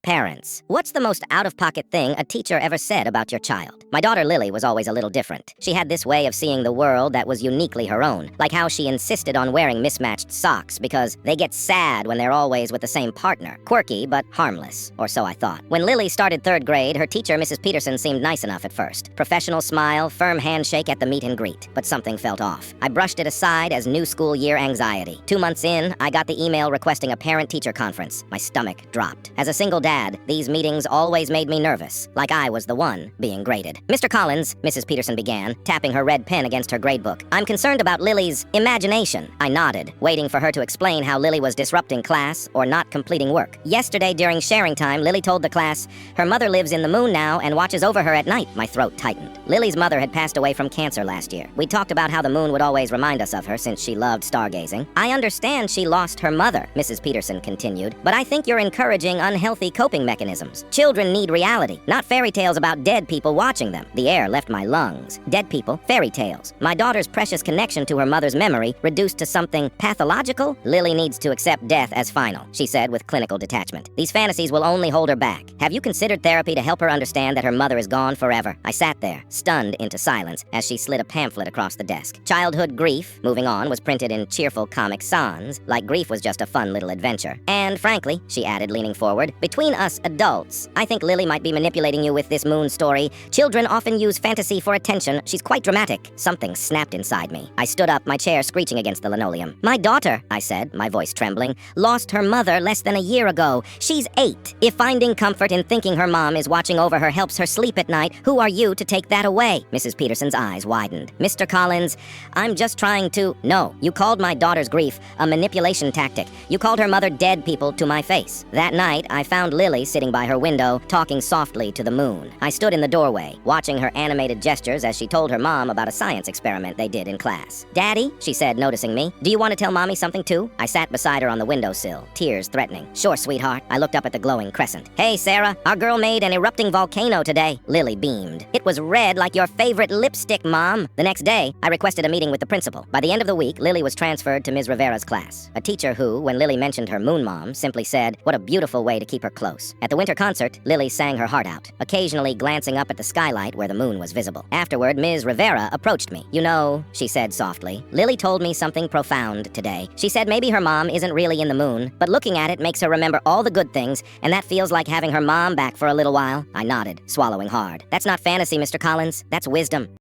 Parents, what's the most out-of-pocket thing a teacher ever said about your child? My daughter Lily was always a little different. She had this way of seeing the world that was uniquely her own, like how she insisted on wearing mismatched socks because they get sad when they're always with the same partner. Quirky, but harmless, or so I thought. When Lily started 3rd grade, her teacher, Mrs. Peterson, seemed nice enough at first. Professional smile, firm handshake at the meet and greet, but something felt off. I brushed it aside as new school year anxiety. 2 months in, I got the email requesting a parent-teacher conference. My stomach dropped. As a single dad, these meetings always made me nervous, like I was the one being graded. Mr. Collins, Mrs. Peterson began, tapping her red pen against her gradebook. I'm concerned about Lily's imagination. I nodded, waiting for her to explain how Lily was disrupting class or not completing work. Yesterday during sharing time, Lily told the class, her mother lives in the moon now and watches over her at night. My throat tightened. Lily's mother had passed away from cancer last year. We talked about how the moon would always remind us of her since she loved stargazing. I understand she lost her mother, Mrs. Peterson continued, but I think you're encouraging unhealthy coping mechanisms. Children need reality, not fairy tales about dead people watching them. The air left my lungs. Dead people, fairy tales. My daughter's precious connection to her mother's memory reduced to something pathological? Lily needs to accept death as final, she said with clinical detachment. These fantasies will only hold her back. Have you considered therapy to help her understand that her mother is gone forever? I sat there, stunned into silence, as she slid a pamphlet across the desk. Childhood grief, moving on, was printed in cheerful Comic Sans, like grief was just a fun little adventure. And frankly, she added, leaning forward, between us adults, I think Lily might be manipulating you with this moon story. Children often use fantasy for attention. She's quite dramatic. Something snapped inside me. I stood up, my chair screeching against the linoleum. My daughter, I said, my voice trembling, lost her mother less than a year ago. She's 8. If finding comfort in thinking her mom is watching over her helps her sleep at night, who are you to take that away? Mrs. Peterson's eyes widened. Mr. Collins, I'm just trying to... No, you called my daughter's grief a manipulation tactic. You called her mother dead people to my face. That night, I found Lily sitting by her window, talking softly to the moon. I stood in the doorway, watching her animated gestures as she told her mom about a science experiment they did in class. Daddy, she said, noticing me, do you want to tell Mommy something too? I sat beside her on the windowsill, tears threatening. Sure, sweetheart. I looked up at the glowing crescent. Hey, Sarah, our girl made an erupting volcano today. Lily beamed. It was red like your favorite lipstick, Mom. The next day, I requested a meeting with the principal. By the end of the week, Lily was transferred to Ms. Rivera's class. A teacher who, when Lily mentioned her moon mom, simply said, what a beautiful way to keep her close. At the winter concert, Lily sang her heart out, occasionally glancing up at the skylight where the moon was visible. Afterward, Ms. Rivera approached me. You know, she said softly, Lily told me something profound today. She said maybe her mom isn't really in the moon, but looking at it makes her remember all the good things, and that feels like having her mom back for a little while. I nodded, swallowing hard. That's not fantasy, Mr. Collins. That's wisdom.